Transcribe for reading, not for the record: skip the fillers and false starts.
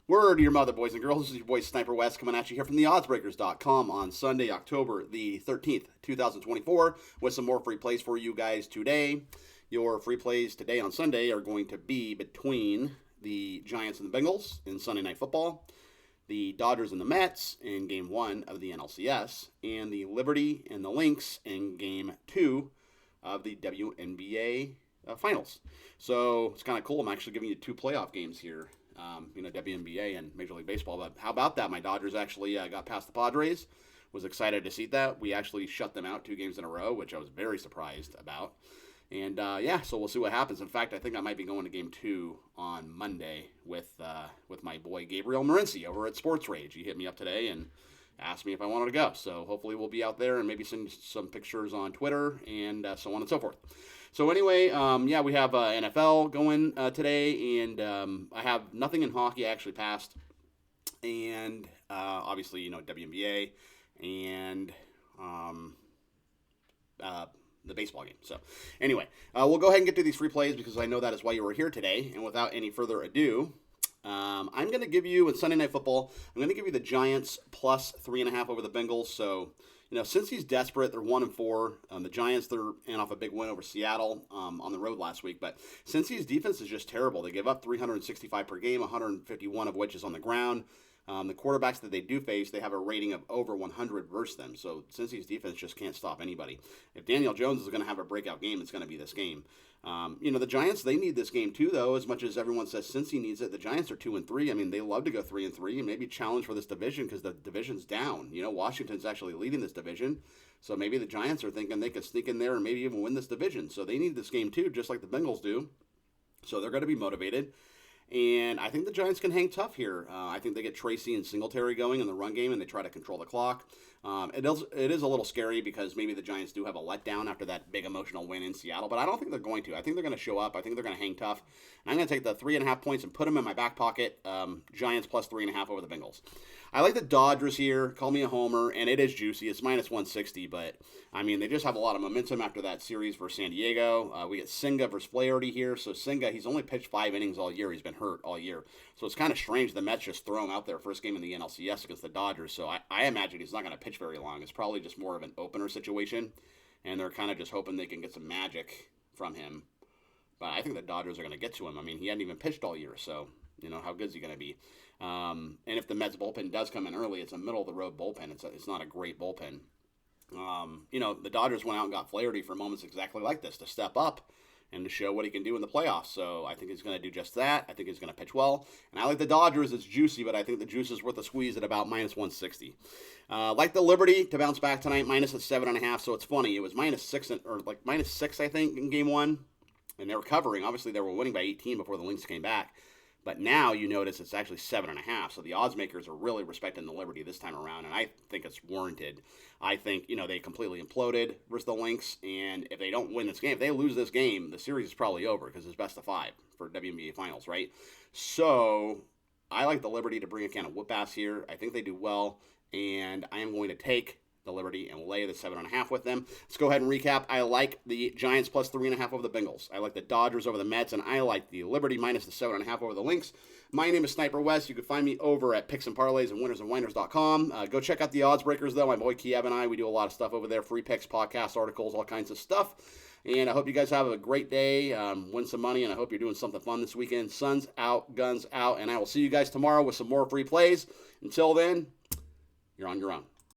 Word to your mother, boys and girls. This is your boy Sniper Wes coming at you here from the oddsbreakers.com on Sunday, October the 13th, 2024, with some more free plays for you guys today. Your free plays today on Sunday are going to be between the Giants and the Bengals in Sunday Night Football, the Dodgers and the Mets in Game 1 of the NLCS, and the Liberty and the Lynx in Game 2 of the WNBA Finals. So it's kind of cool. I'm actually giving you two playoff games here. WNBA and Major League Baseball. But how about that? My Dodgers actually got past the Padres. Was excited to see that. We actually shut them out 2 games in a row, which I was very surprised about. And so we'll see what happens. In fact, I think I might be going to Game 2 on Monday with my boy Gabriel Morency over at Sports Rage. He hit me up today and asked me if I wanted to go. So hopefully we'll be out there and maybe send some pictures on Twitter and so on and so forth. So anyway, we have NFL going today, and I have nothing in hockey. I actually passed, and obviously, WNBA and the baseball game. So anyway, we'll go ahead and get to these free plays because I know that is why you were here today. And without any further ado, I'm going to give you, in Sunday Night Football, I'm going to give you the Giants plus 3.5 over the Bengals. So, since he's desperate, they're 1-4. The Giants, they're in off a big win over Seattle on the road last week. But since his defense is just terrible, they give up 365 per game, 151 of which is on the ground. The quarterbacks that they do face, they have a rating of over 100 versus them. So Cincy's defense just can't stop anybody. If Daniel Jones is going to have a breakout game, it's going to be this game. The Giants, they need this game too, though. As much as everyone says Cincy needs it, the Giants are 2-3. I mean, they love to go 3-3 and maybe challenge for this division because the division's down. Washington's actually leading this division. So maybe the Giants are thinking they could sneak in there and maybe even win this division. So they need this game too, just like the Bengals do. So they're going to be motivated. And I think the Giants can hang tough here. I think they get Tracy and Singletary going in the run game, and they try to control the clock. It is a little scary because maybe the Giants do have a letdown after that big emotional win in Seattle, but I don't think they're going to. I think they're going to show up. I think they're going to hang tough. And I'm going to take the 3.5 points and put them in my back pocket. Giants plus 3.5 over the Bengals. I like the Dodgers here. Call me a homer, and it is juicy. It's minus 160, but I mean, they just have a lot of momentum after that series versus San Diego. We get Senga versus Flaherty here. So Senga, he's only pitched 5 innings all year. He's been hurt all year. So it's kind of strange the Mets just throw him out there first game in the NLCS against the Dodgers. So I imagine he's not going to pitch very long. It's probably just more of an opener situation, and they're kind of just hoping they can get some magic from him. But I think the Dodgers are going to get to him. I mean, he hadn't even pitched all year, so how good is he going to be? And if the Mets bullpen does come in early, it's a middle-of-the-road bullpen. It's not a great bullpen. The Dodgers went out and got Flaherty for moments exactly like this to step up and to show what he can do in the playoffs. So I think he's going to do just that. I think he's going to pitch well. And I like the Dodgers. It's juicy, but I think the juice is worth a squeeze at about minus 160. Like the Liberty to bounce back tonight, minus at 7.5. So it's funny. It was minus 6, I think, in Game 1. And they were covering. Obviously, they were winning by 18 before the Lynx came back. But now you notice it's actually 7.5. So the odds makers are really respecting the Liberty this time around, and I think it's warranted. I think, they completely imploded versus the Lynx, and if they don't win this game, if they lose this game, the series is probably over because it's best of 5 for WNBA Finals, right? So I like the Liberty to bring a kind of whoop-ass here. I think they do well, and I am going to take the Liberty and lay the 7.5 with them. Let's go ahead and recap. I like the Giants plus 3.5 over the Bengals. I like the Dodgers over the Mets, and I like the Liberty minus the 7.5 over the Lynx. My name is Sniper Wes. You can find me over at Picks and Parlays and winnersandwhiners.com. Go check out the Odds Breakers, though. My boy Kiev and I, we do a lot of stuff over there. Free picks, podcasts, articles, all kinds of stuff. And I hope you guys have a great day, win some money, and I hope you're doing something fun this weekend. Sun's out, guns out, and I will see you guys tomorrow with some more free plays. Until then, you're on your own.